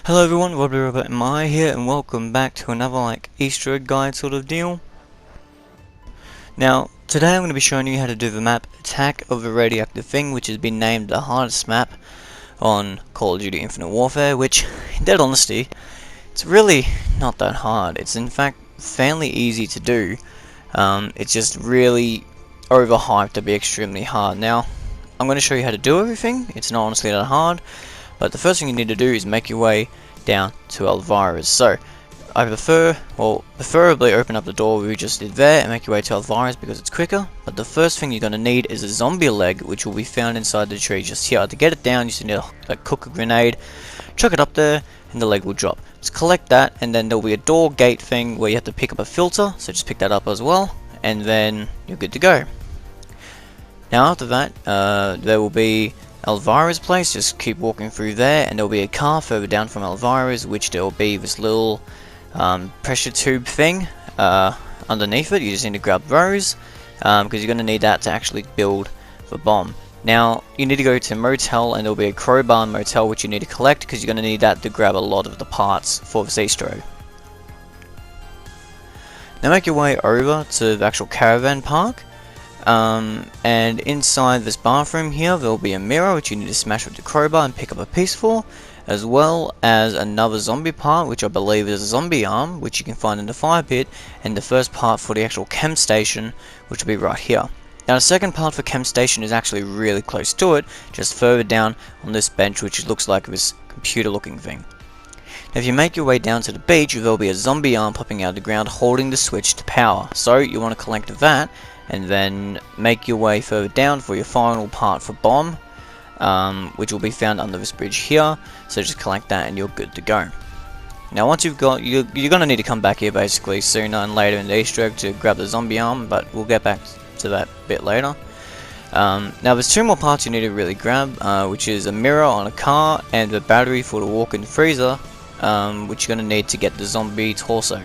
Hello everyone, Robert and Maya here, and welcome back to another Easter egg guide sort of deal. Now, today I'm going to be showing you how to do the map Attack of the Radioactive Thing, which has been named the hardest map on Call of Duty Infinite Warfare, which, in dead honesty, it's really not that hard. It's in fact fairly easy to do. It's just really overhyped to be extremely hard. Now, I'm going to show you how to do everything. It's not honestly that hard. But the first thing you need to do is make your way down to Elvira's. So, I preferably open up the door we just did there and make your way to Elvira's because it's quicker. But the first thing you're going to need is a zombie leg, which will be found inside the tree just here. To get it down, you just need to cook a grenade, chuck it up there, and the leg will drop. Just collect that, and then there'll be a door gate thing where you have to pick up a filter, so just pick that up as well, and then you're good to go. Now after that, there will be Elvira's place. Just keep walking through there, and there'll be a car further down from Elvira's, which there'll be this little pressure tube thing underneath it. You just need to grab those because you're going to need that to actually build the bomb. Now you need to go to motel, and there'll be a crowbar in motel which you need to collect because you're going to need that to grab a lot of the parts for this Easter egg. Now make your way over to the actual caravan park. And inside this bathroom here there'll be a mirror which you need to smash with the crowbar and pick up a piece for, as well as another zombie part which I believe is a zombie arm which you can find in the fire pit, and the first part for the actual chem station which will be right here. Now the second part for chem station is actually really close to it, just further down on this bench which looks like this computer looking thing. Now if you make your way down to the beach, there'll be a zombie arm popping out of the ground holding the switch to power, so you want to collect that and then make your way further down for your final part for bomb, which will be found under this bridge here. So just collect that and you're good to go. Now once you've got, you're going to need to come back here basically sooner and later in the Easter egg to grab the zombie arm, but we'll get back to that bit later. Now there's two more parts you need to really grab, which is a mirror on a car and the battery for the walk-in freezer, which you're going to need to get the zombie torso.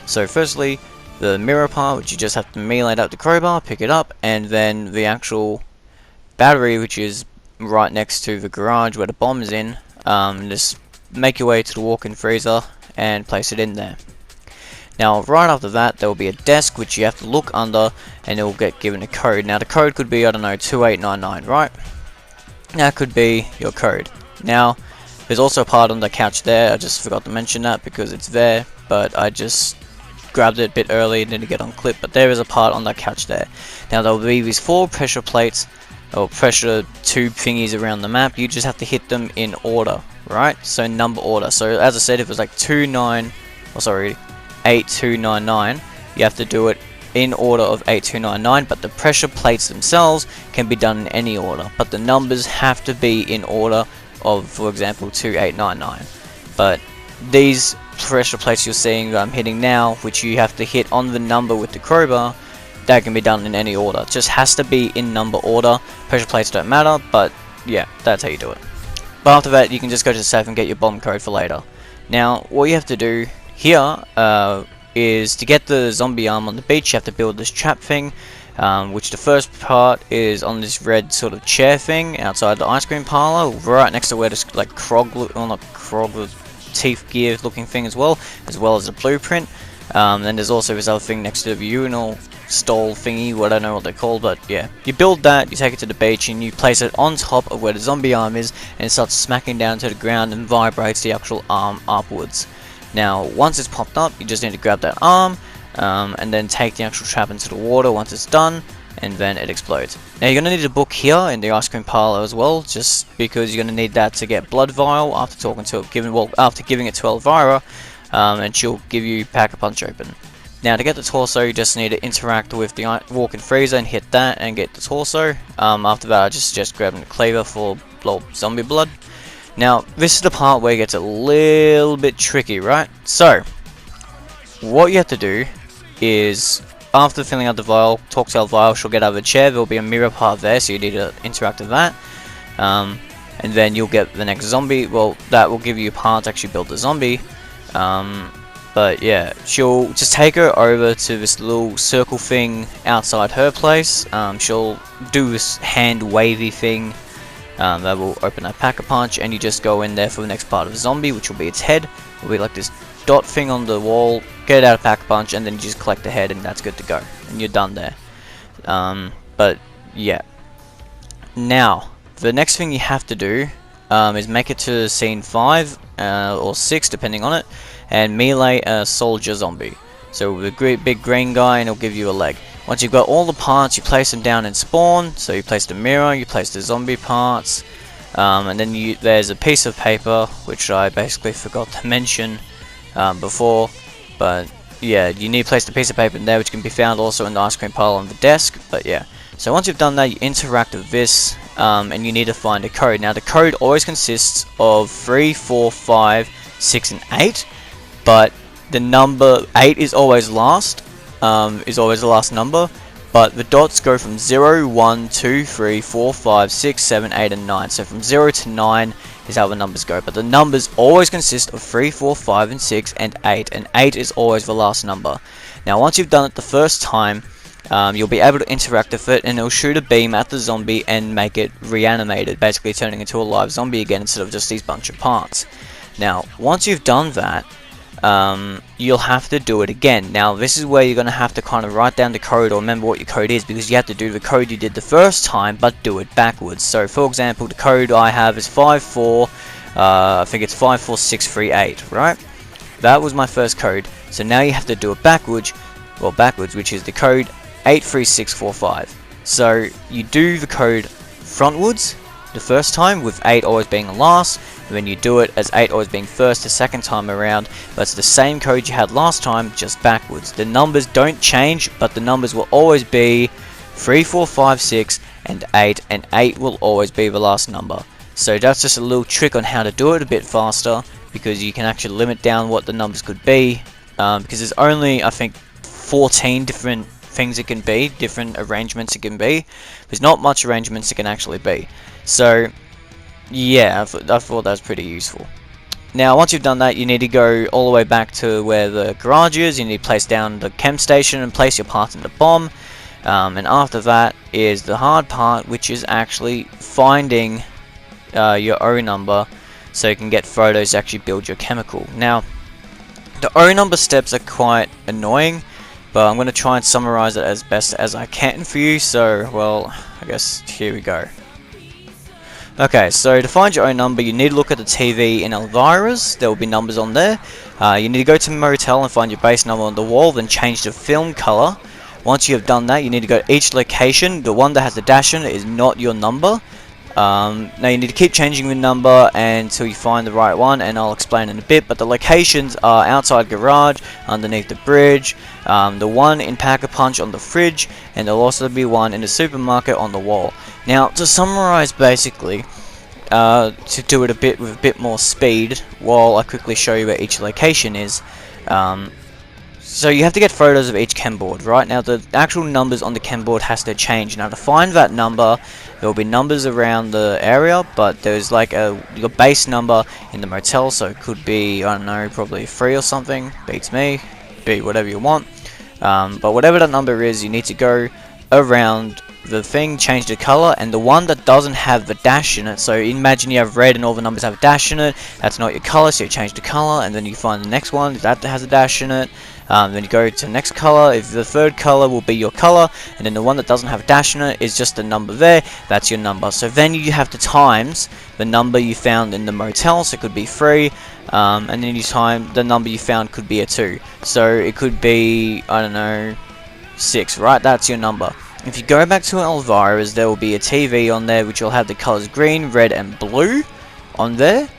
So firstly, the mirror part, which you just have to melee out the crowbar, pick it up, and then the actual battery, which is right next to the garage where the bomb is in, just make your way to the walk-in freezer and place it in there. Now right after that there will be a desk which you have to look under, and it will get given a code. Now the code could be, I don't know, 2899, right? That could be your code. Now there's also a part on the couch there. I just forgot to mention that because it's there, but I just grabbed it a bit early and didn't get on clip, but there is a part on that couch there. Now there will be these 4 pressure plates or pressure tube thingies around the map. You just have to hit them in order, right? So number order. So as I said, if it was like 8299, you have to do it in order of 8299, but the pressure plates themselves can be done in any order, but the numbers have to be in order of, for example, 2899. But these pressure plates you're seeing that I'm hitting now, which you have to hit on the number with the crowbar, that can be done in any order. It just has to be in number order. Pressure plates don't matter, but yeah, that's how you do it. But after that, you can just go to the safe and get your bomb code for later. Now, what you have to do here is to get the zombie arm on the beach, you have to build this trap thing, which the first part is on this red sort of chair thing outside the ice cream parlor, right next to where this teeth gear looking thing as well as the blueprint. Then there's also this other thing next to the urinal stall thingy, what I don't know what they're called, but yeah. You build that, you take it to the beach, and you place it on top of where the zombie arm is, and it starts smacking down to the ground and vibrates the actual arm upwards. Now once it's popped up, you just need to grab that arm, and then take the actual trap into the water once it's done, and then it explodes. Now you're going to need a book here in the ice cream parlor as well, just because you're going to need that to get blood vial after talking to after giving it to Elvira, and she'll give you pack a punch open. Now to get the torso, you just need to interact with the walk-in freezer and hit that and get the torso. After that, I just suggest grabbing the cleaver for zombie blood. Now this is the part where it gets a little bit tricky, right? So what you have to do is, after filling out the vial, talk to Elvira, she'll get out of the chair, there'll be a mirror part there, so you need to interact with that. And then you'll get the next zombie, well, that will give you a part to actually build the zombie. But yeah, she'll just take her over to this little circle thing outside her place. She'll do this hand wavy thing, That will open a pack-a-punch, and you just go in there for the next part of the zombie, which will be its head. Will be like this dot thing on the wall. Get it out of pack-a-punch, and then you just collect the head, and that's good to go, and you're done there. But yeah. Now, the next thing you have to do is make it to scene 5 or 6, depending on it, and melee a soldier zombie. So the great big green guy, and it'll give you a leg. Once you've got all the parts, you place them down in spawn. So you place the mirror, you place the zombie parts, and then there's a piece of paper, which I basically forgot to mention before, but yeah, you need to place the piece of paper in there, which can be found also in the ice cream pile on the desk. But yeah, so once you've done that, you interact with this, and you need to find a code. Now the code always consists of 3, 4, 5, 6, and 8, but the number 8 is always last, is always the last number, but the dots go from 0, 1, 2, 3, 4, 5, 6, 7, 8, and 9. So from 0 to 9 is how the numbers go, but the numbers always consist of 3, 4, 5, and 6, and 8, and 8 is always the last number. Now once you've done it the first time, you'll be able to interact with it, and it'll shoot a beam at the zombie and make it reanimated, basically turning into a live zombie again instead of just these bunch of parts. Now once you've done that, you'll have to do it again. Now this is where you're going to have to kind of write down the code or remember what your code is, because you have to do the code you did the first time but do it backwards. So for example, the code I have is 54, I think it's 54638, right? That was my first code. So now you have to do it backwards, which is the code 83645. So you do the code frontwards the first time, with 8 always being the last, and then you do it as 8 always being first the second time around, but it's the same code you had last time, just backwards. The numbers don't change, but the numbers will always be 3, 4, 5, 6, and 8 will always be the last number. So that's just a little trick on how to do it a bit faster, because you can actually limit down what the numbers could be, because there's only, I think, 14 different things it can be, different arrangements it can be. There's not much arrangements it can actually be. So yeah, I thought that was pretty useful. Now once you've done that, you need to go all the way back to where the garage is. You need to place down the chem station and place your parts in the bomb, and after that is the hard part, which is actually finding your O number so you can get photos to actually build your chemical. Now the O number steps are quite annoying, but I'm going to try and summarize it as best as I can for you. So, well, I guess here we go. Okay, so to find your own number, you need to look at the TV in Elvira's. There will be numbers on there. You need to go to the motel and find your base number on the wall, then change the film color. Once you have done that, you need to go to each location. The one that has the dash in it is not your number. Now you need to keep changing the number until you find the right one, and I'll explain in a bit, but the locations are outside garage, underneath the bridge, the one in Pack-a-Punch on the fridge, and there'll also be one in the supermarket on the wall. Now to summarize, basically, to do it with a bit more speed, while I quickly show you where each location is, so you have to get photos of each chem board. Right now the actual numbers on the chem board has to change. Now to find that number, there will be numbers around the area, but there's like your base number in the motel, so it could be, I don't know, probably 3 or something, beats me, be whatever you want, but whatever that number is, you need to go around the thing, change the color, and the one that doesn't have the dash in it, so imagine you have red and all the numbers have a dash in it, that's not your color, so you change the color, and then you find the next one that has a dash in it, then you go to the next color. If the third color will be your color, and then the one that doesn't have a dash in it is just the number there, that's your number. So then you have to times the number you found in the motel, so it could be 3, and then you time the number you found could be a 2, so it could be, I don't know, 6, right? That's your number. If you go back to Elvira's, there will be a TV on there which will have the colors green, red, and blue on there.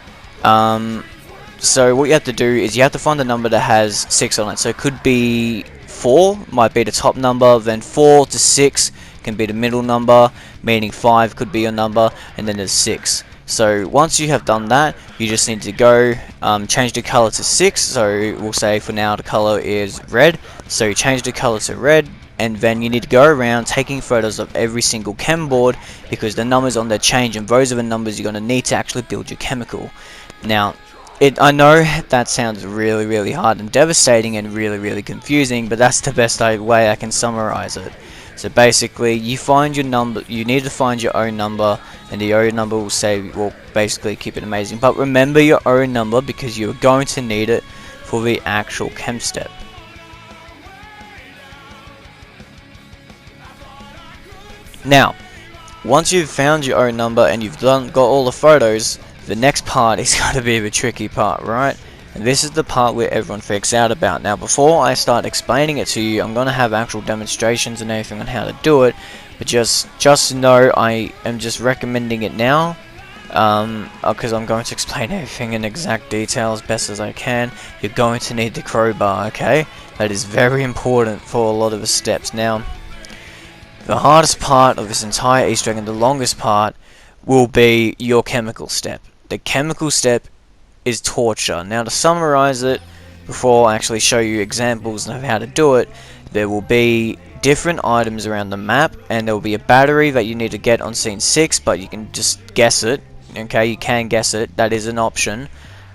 So what you have to do is you have to find the number that has 6 on it. So it could be 4, might be the top number, then 4 to 6 can be the middle number, meaning 5 could be your number, and then there's 6. So once you have done that, you just need to go change the color to 6. So we'll say for now the color is red, so you change the color to red, and then you need to go around taking photos of every single chem board, because the numbers on there change, and those are the numbers you're going to need to actually build your chemical. Now I know that sounds really hard and devastating and really confusing, but that's the best way I can summarize it. So basically, you find your number. You need to find your own number, and the own number will basically keep it amazing. But remember your own number because you're going to need it for the actual chem step. Now, once you've found your own number and you've got all the photos, the next part is going to be the tricky part, right? And this is the part where everyone freaks out about. Now, before I start explaining it to you, I'm going to have actual demonstrations and everything on how to do it. But just know I am just recommending it now, because I'm going to explain everything in exact detail as best as I can. You're going to need the crowbar, okay? That is very important for a lot of the steps. Now, the hardest part of this entire Easter egg and the longest part will be your chemical step. The chemical step is torture. Now, to summarize it, before I actually show you examples of how to do it, there will be different items around the map, and there will be a battery that you need to get on scene 6, but you can just guess it. Okay, you can guess it. That is an option.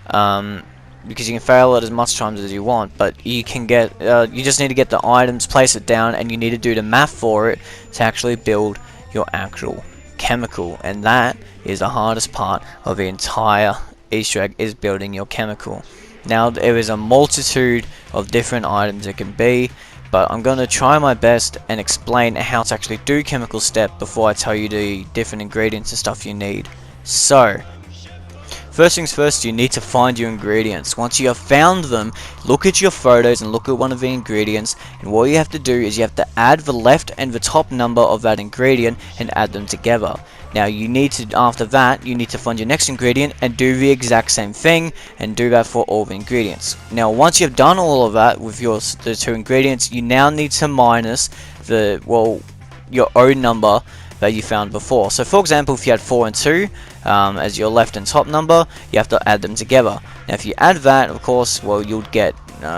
Because you can fail it as much times as you want, but you can get, you just need to get the items, place it down, and you need to do the math for it to actually build your actual chemical, and that is the hardest part of the entire Easter egg, is building your chemical. Now, there is a multitude of different items it can be, but I'm going to try my best and explain how to actually do chemical step before I tell you the different ingredients and stuff you need. So, first things first, you need to find your ingredients. Once you have found them, look at your photos and look at one of the ingredients, and what you have to do is you have to add the left and the top number of that ingredient and add them together. Now you need to, after that, you need to find your next ingredient and do the exact same thing, and do that for all the ingredients. Now once you've done all of that with the two ingredients, you now need to minus your own number that you found before. So for example, if you had 4 and 2 as your left and top number, you have to add them together. Now if you add that, of course, well, you'd get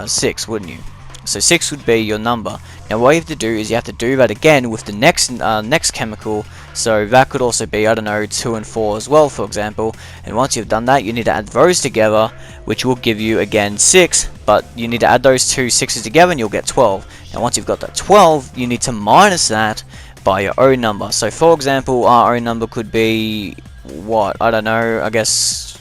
6, wouldn't you? So 6 would be your number. Now what you have to do is you have to do that again with the next chemical. So that could also be, I don't know, 2 and 4 as well, for example. And once you've done that, you need to add those together, which will give you again 6. But you need to add those two 6s together and you'll get 12. Now once you've got that 12, you need to minus that by your own number. So for example, our own number could be, what, I don't know, I guess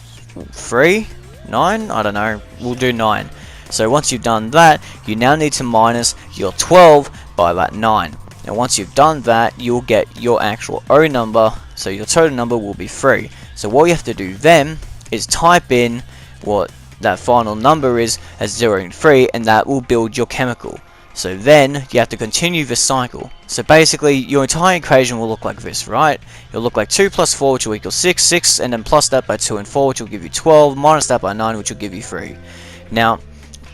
3? 9? I don't know, we'll do 9. So once you've done that, you now need to minus your 12 by that 9. Now once you've done that, you'll get your actual own number, so your total number will be 3. So what you have to do then is type in what that final number is as 0 and 3, and that will build your chemical. So then you have to continue this cycle. So basically your entire equation will look like this, right? It'll look like 2 plus 4, which will equal 6, 6, and then plus that by 2 and 4, which will give you 12, minus that by 9, which will give you 3. Now,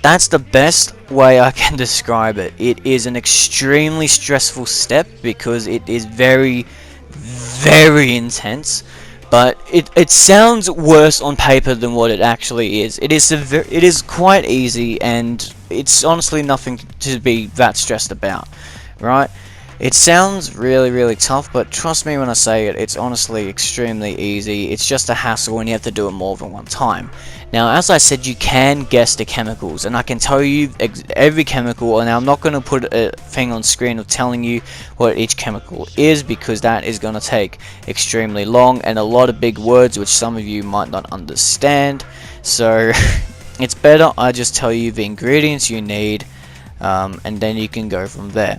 that's the best way I can describe it. It is an extremely stressful step because it is very, very intense. But it sounds worse on paper than what it actually is. It is quite easy, and it's honestly nothing to be that stressed about, right? It sounds really, really tough, but trust me when I say it, it's honestly extremely easy. It's just a hassle and you have to do it more than one time. Now, as I said, you can guess the chemicals, and I can tell you every chemical, and I'm not going to put a thing on screen of telling you what each chemical is, because that is going to take extremely long and a lot of big words which some of you might not understand. So it's better I just tell you the ingredients you need, and then you can go from there.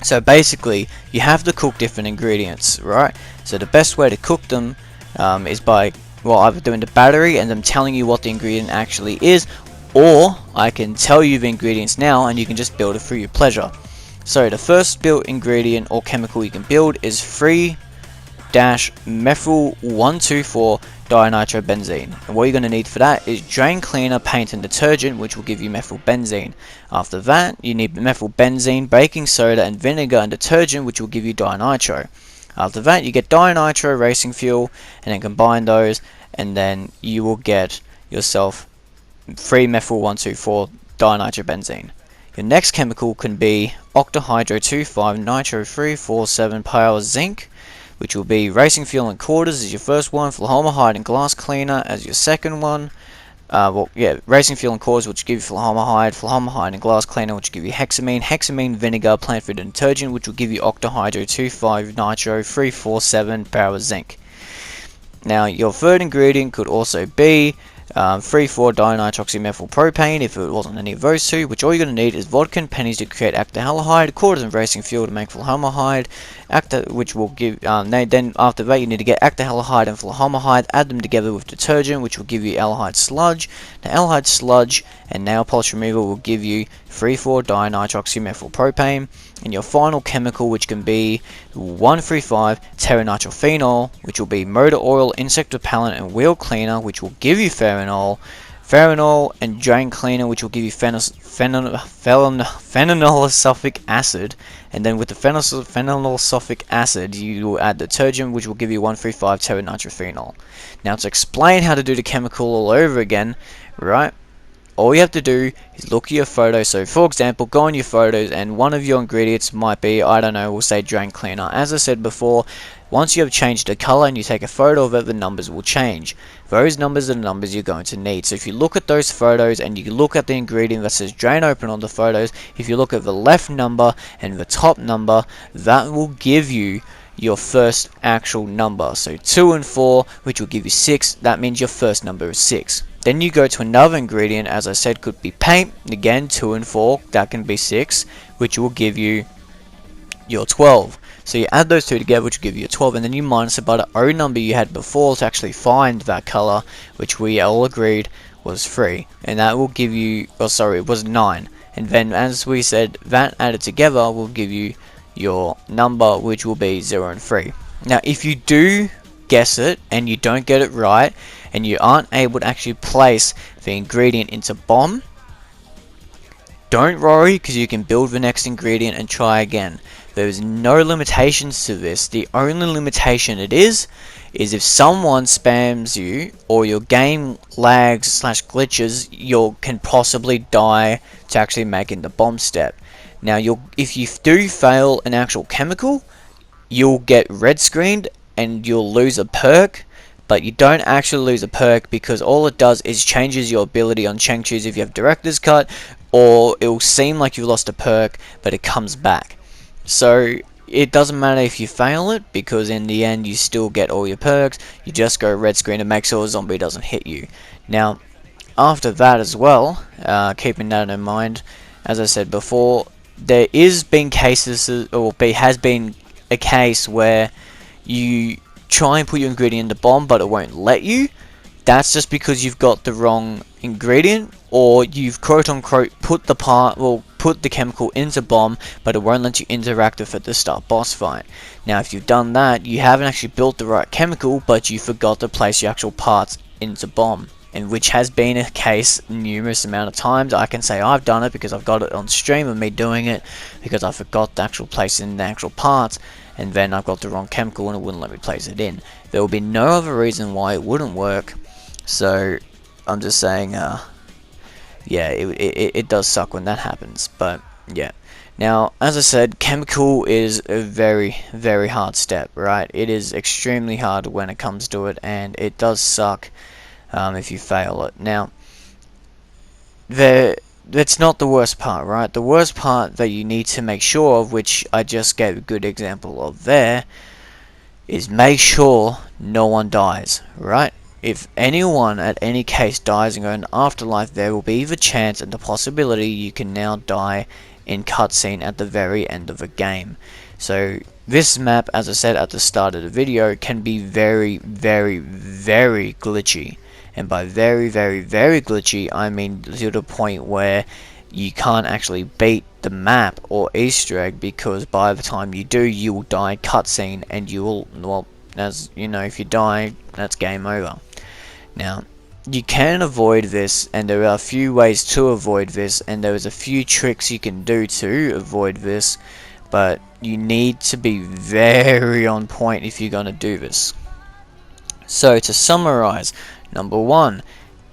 So basically, you have to cook different ingredients, right? So the best way to cook them is by, well, either doing the battery and them telling you what the ingredient actually is, or I can tell you the ingredients now and you can just build it for your pleasure. So the first built ingredient or chemical you can build is 3-methyl-124 dinitrobenzene. And what you're going to need for that is drain cleaner, paint and detergent, which will give you methylbenzene. After that, you need methylbenzene, baking soda and vinegar and detergent, which will give you dinitro. After that, you get dinitro, racing fuel, and then combine those, and then you will get yourself 3-methyl-124 dinitrobenzene. Your next chemical can be octahydro-2,5-nitro-3,4,7 zinc, which will be racing fuel and quarters as your first one, formaldehyde and glass cleaner as your second one. racing fuel and cores, which give you formaldehyde and glass cleaner, which give you hexamine vinegar, plant food and detergent, which will give you octahydro 2,5 nitro 3,4,7 power zinc. Now, your third ingredient could also be 3,4-dinitroxymethylpropane if it wasn't any of those two, which all you're going to need is vodka and pennies to create acetylhalide, quarters and racing fuel to make formaldehyde, which will give, then after that you need to get acetylhalide and formaldehyde, add them together with detergent, which will give you aldehyde sludge. Now, aldehyde sludge and nail polish remover will give you 3,4-dinitroxymethylpropane, and your final chemical, which can be 1,3,5-pteronitrophenol, which will be motor oil, insect repellent, and wheel cleaner, which will give you phenol, and drain cleaner, which will give you phenanosulfic acid, and then with the phenanosulfic acid, you will add detergent, which will give you 1,3,5-pteronitrophenol. Now, to explain how to do the chemical all over again, right? All you have to do is look at your photos. So, for example, go on your photos, and one of your ingredients might be, I don't know, we'll say drain cleaner. As I said before, once you have changed the color and you take a photo of it, the numbers will change. Those numbers are the numbers you're going to need. So if you look at those photos and you look at the ingredient that says drain open on the photos, if you look at the left number and the top number, that will give you your first actual number. So 2 and 4, which will give you 6, that means your first number is 6. Then you go to another ingredient, as I said, could be paint. Again, 2 and 4, that can be 6, which will give you your 12. So you add those two together, which will give you a 12, and then you minus about the O number you had before to actually find that color, which we all agreed was 3. And that will give you, it was 9. And then, as we said, that added together will give you your number, which will be 0 and 3. Now, if you do guess it and you don't get it right, and you aren't able to actually place the ingredient into bomb, don't worry, because you can build the next ingredient and try again. There's no limitations to this. The only limitation it is if someone spams you or your game lags / glitches, you can possibly die to actually making the bomb step. Now, if you do fail an actual chemical, you'll get red screened and you'll lose a perk. But you don't actually lose a perk, because all it does is changes your ability on Cheng Chus if you have Director's Cut, or it will seem like you lost a perk, but it comes back. So it doesn't matter if you fail it, because in the end you still get all your perks. You just go red screen and make sure a zombie doesn't hit you. Now, after that as well, keeping that in mind, as I said before, there has been a case where you try and put your ingredient in the bomb, but it won't let you. That's just because you've got the wrong ingredient, or you've quote unquote put the chemical into bomb, but it won't let you interact with it to start boss fight. Now, if you've done that, you haven't actually built the right chemical, but you forgot to place your actual parts into bomb, and which has been a case numerous amount of times. I can say I've done it because I've got it on stream of me doing it, because I forgot the actual place in the actual parts, and then I've got the wrong chemical and it wouldn't let me place it in. There will be no other reason why it wouldn't work. So I'm just saying, yeah, it does suck when that happens. But yeah. Now, as I said, chemical is a very, very hard step, right? It is extremely hard when it comes to it, and it does suck if you fail it. Now, that's not the worst part, right? The worst part that you need to make sure of, which I just gave a good example of there, is make sure no one dies, right? If anyone at any case dies and go in afterlife, there will be the chance and the possibility you can now die in cutscene at the very end of a game. So this map, as I said at the start of the video, can be very, very, very glitchy. And by very, very, very glitchy, I mean to the point where you can't actually beat the map or Easter egg, because by the time you do, you will die cutscene, and you will, well, as you know, if you die, that's game over. Now, you can avoid this, and there are a few ways to avoid this, and there is a few tricks you can do to avoid this, but you need to be very on point if you're going to do this. So, to summarize, number 1,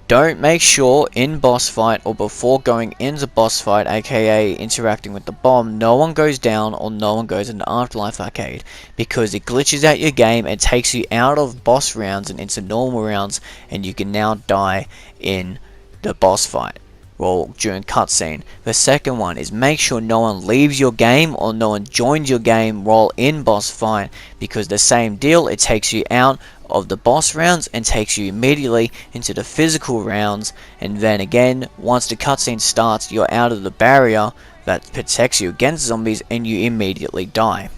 don't make sure in boss fight or before going into boss fight, aka interacting with the bomb, no one goes down or no one goes into Afterlife Arcade, because it glitches out your game and takes you out of boss rounds and into normal rounds, and you can now die in the boss fight, well, during cutscene. The second one is make sure no one leaves your game or no one joins your game while in boss fight, because the same deal, it takes you out of the boss rounds and takes you immediately into the physical rounds, and then again, once the cutscene starts, you're out of the barrier that protects you against zombies and you immediately die.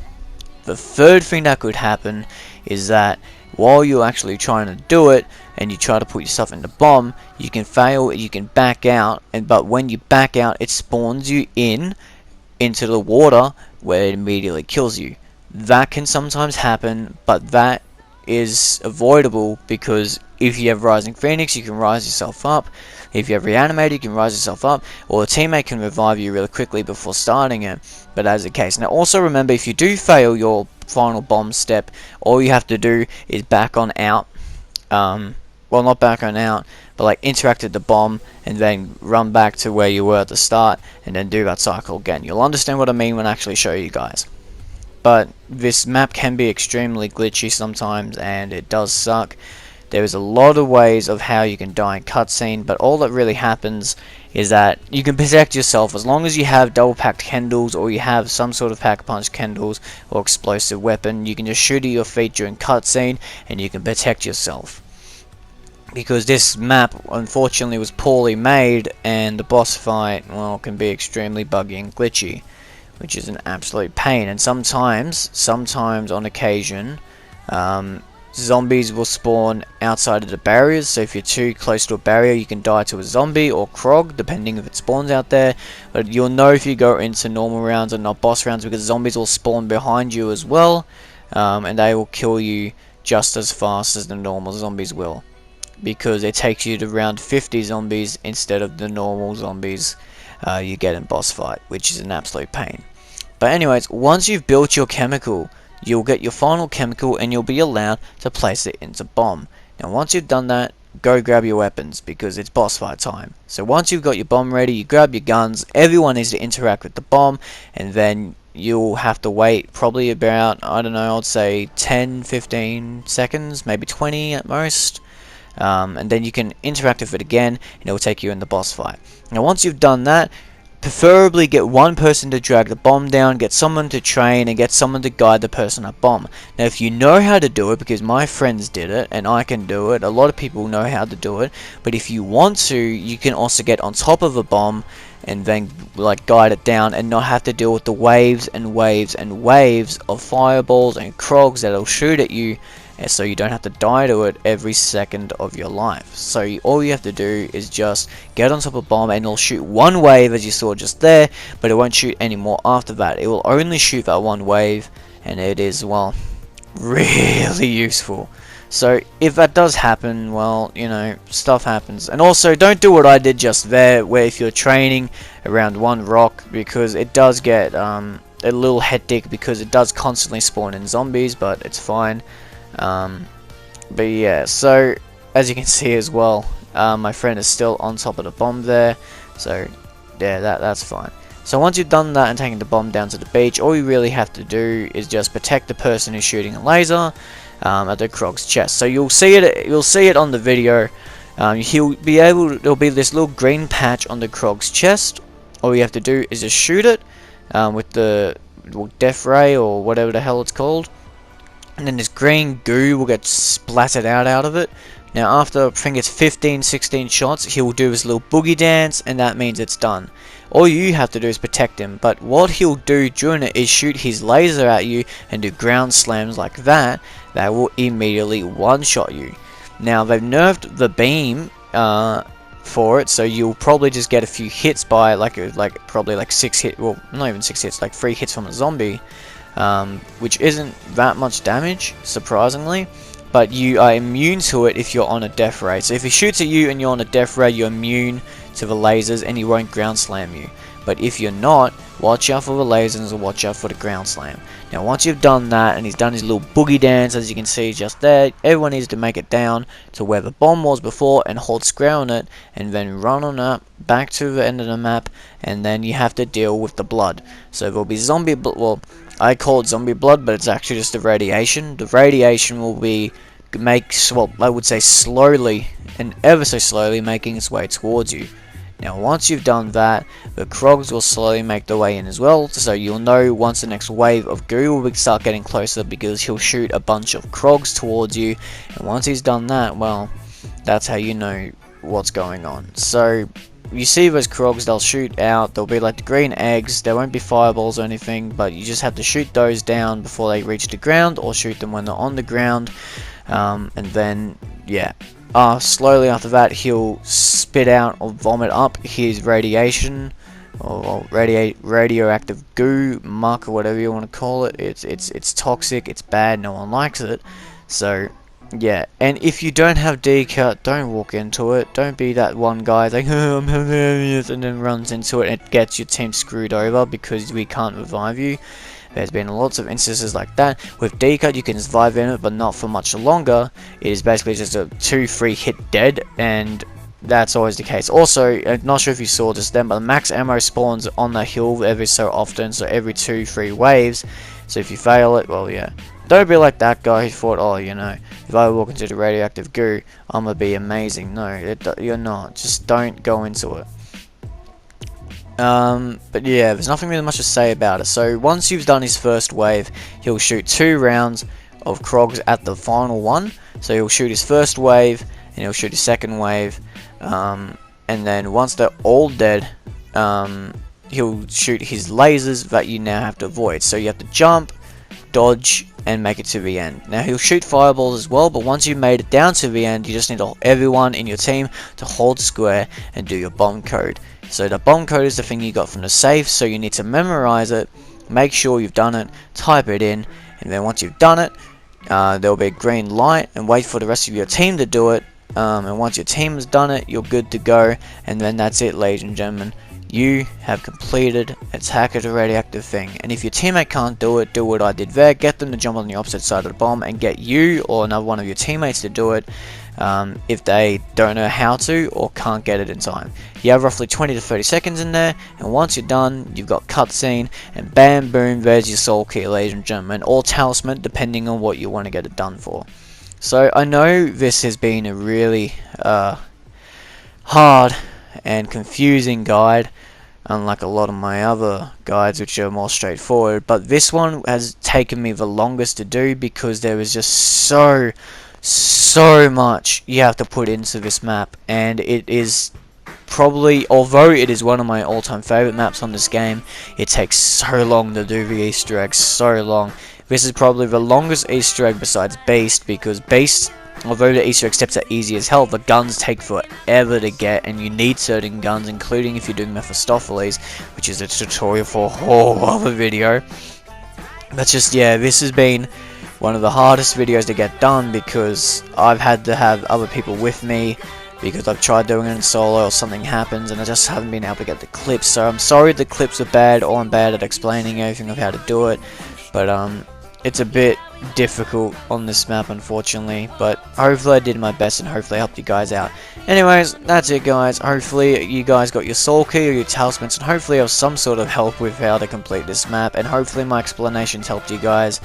The third thing that could happen is that while you're actually trying to do it and you try to put yourself in the bomb, you can fail, you can back out, but when you back out, it spawns you into the water where it immediately kills you. That can sometimes happen, but that is avoidable, because if you have Rising Phoenix, you can rise yourself up. If you have Reanimator, you can rise yourself up, or a teammate can revive you really quickly before starting it, but as the case. Now also remember, if you do fail your final bomb step, all you have to do is back on out, well, not back on out, but like interact with the bomb and then run back to where you were at the start and then do that cycle again. You'll understand what I mean when I actually show you guys. But this map can be extremely glitchy sometimes, and it does suck. There's a lot of ways of how you can die in cutscene, but all that really happens is that you can protect yourself as long as you have double packed Kendalls, or you have some sort of pack punch Kendalls or explosive weapon. You can just shoot at your feet during cutscene and you can protect yourself. Because this map unfortunately was poorly made, and the boss fight, well, can be extremely buggy and glitchy, which is an absolute pain. And sometimes on occasion, zombies will spawn outside of the barriers, so if you're too close to a barrier you can die to a zombie or Krog, depending if it spawns out there. But you'll know if you go into normal rounds and not boss rounds, because zombies will spawn behind you as well, and they will kill you just as fast as the normal zombies will, because it takes you to round 50 zombies instead of the normal zombies you get in boss fight, which is an absolute pain. But anyways, once you've built your chemical, you'll get your final chemical and you'll be allowed to place it into bomb. Now once you've done that, go grab your weapons, because it's boss fight time. So once you've got your bomb ready, you grab your guns, everyone needs to interact with the bomb, and then you'll have to wait probably about, I don't know, I'd say 10-15 seconds, maybe 20 at most. And then you can interact with it again, and it will take you in the boss fight. Now once you've done that, preferably get one person to drag the bomb down, get someone to train, and get someone to guide the person at bomb. Now if you know how to do it, because my friends did it and I can do it, a lot of people know how to do it, but if you want to, you can also get on top of a bomb and then like guide it down and not have to deal with the waves and waves and waves of fireballs and Krogs that'll shoot at you, and so you don't have to die to it every second of your life. So all you have to do is just get on top of a bomb, and it'll shoot one wave as you saw just there, but it won't shoot anymore after that. It will only shoot that one wave, and it is, well, really useful. So if that does happen, well, you know, stuff happens. And also, don't do what I did just there, where if you're training around one rock, because it does get a little hectic, because it does constantly spawn in zombies, but it's fine. But yeah, so as you can see as well, my friend is still on top of the bomb there, so yeah, that's fine. So once you've done that and taken the bomb down to the beach, all you really have to do is just protect the person who's shooting a laser at the Krog's chest. So you'll see it on the video. There'll be this little green patch on the Krog's chest. All you have to do is just shoot it with the death ray or whatever the hell it's called. And then this green goo will get splattered out of it. Now after I think it's 15-16 shots, he will do his little boogie dance, and that means it's done. All you have to do is protect him, but what he'll do during it is shoot his laser at you and do ground slams like that will immediately one-shot you. Now they've nerfed the beam for it, so you'll probably just get a few hits by probably like 6 hits, well not even 6 hits, like 3 hits from a zombie. Which isn't that much damage, surprisingly, but you are immune to it if you're on a death ray. So if he shoots at you and you're on a death ray, you're immune to the lasers and he won't ground slam you. But if you're not, watch out for the lasers or watch out for the ground slam. Now once you've done that and he's done his little boogie dance, as you can see just there, everyone needs to make it down to where the bomb was before and hold square on it, and then run on up back to the end of the map, and then you have to deal with the blood. So there'll be zombie blood, well, I call it zombie blood, but it's actually just the radiation. The radiation will be I would say slowly and ever so slowly making its way towards you. Now once you've done that, the Krogs will slowly make their way in as well, so you'll know once the next wave of goo will start getting closer, because he'll shoot a bunch of Krogs towards you, and once he's done that, well, that's how you know what's going on. So you see those Krogs, they'll shoot out, they'll be like the green eggs, there won't be fireballs or anything, but you just have to shoot those down before they reach the ground, or shoot them when they're on the ground, and then, yeah. Slowly after that, he'll spit out or vomit up his radiation, or radioactive goo, muck, or whatever you want to call it. It's toxic, it's bad, no one likes it. So yeah, and if you don't have D-cut, don't walk into it. Don't be that one guy like, oh, I'm hilarious, and then runs into it and it gets your team screwed over because we can't revive you. There's been lots of instances like that. With D-cut, you can survive in it, but not for much longer. It is basically just a 2-3 hit dead, and that's always the case. Also, I'm not sure if you saw this then, but the max ammo spawns on the hill every so often, so every 2-3 waves. So if you fail it, well, yeah. Don't be like that guy who thought, oh, you know, if I walk into the radioactive goo, I'm gonna be amazing. No, you're not. Just don't go into it. But yeah, there's nothing really much to say about it. So once you've done his first wave, he'll shoot 2 rounds of Krogs at the final one. So he'll shoot his first wave, and he'll shoot his second wave, and then once they're all dead, he'll shoot his lasers that you now have to avoid. So you have to jump, dodge, and make it to the end. Now he'll shoot fireballs as well, but once you've made it down to the end, you just need everyone in your team to hold square and do your bomb code. So the bomb code is the thing you got from the safe, so you need to memorize it, make sure you've done it, type it in, and then once you've done it, there'll be a green light, and wait for the rest of your team to do it, and once your team has done it, you're good to go, and then that's it, ladies and gentlemen. You have completed Attack of the Radioactive thing, and if your teammate can't do it, do what I did there, get them to jump on the opposite side of the bomb, and get you or another one of your teammates to do it, if they don't know how to or can't get it in time. You have roughly 20 to 30 seconds in there, and once you're done, you've got cutscene, and bam boom, there's your soul key, ladies and gentlemen, or talisman, depending on what you want to get it done for. So I know this has been a really hard and confusing guide, unlike a lot of my other guides which are more straightforward, but this one has taken me the longest to do because there is just so much you have to put into this map, and it is probably, although it is one of my all-time favorite maps on this game, it takes so long to do the Easter eggs, so long. This is probably the longest Easter egg besides Beast, because Beast, although the Easter egg steps are easy as hell, the guns take forever to get, and you need certain guns, including if you're doing Mephistopheles, which is a tutorial for a whole other video. But just, yeah, this has been one of the hardest videos to get done, because I've had to have other people with me, because I've tried doing it in solo or something happens and I just haven't been able to get the clips. So I'm sorry the clips are bad, or I'm bad at explaining everything of how to do it, but it's a bit difficult on this map, unfortunately, but hopefully I did my best and hopefully I helped you guys out. Anyways, that's it guys. Hopefully you guys got your soul key or your talismans, and hopefully I was some sort of help with how to complete this map, and hopefully my explanations helped you guys.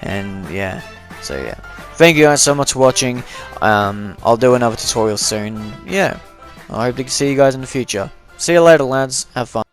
And yeah, so yeah, thank you guys so much for watching. I'll do another tutorial soon. Yeah, I hope to see you guys in the future. See you later lads, have fun.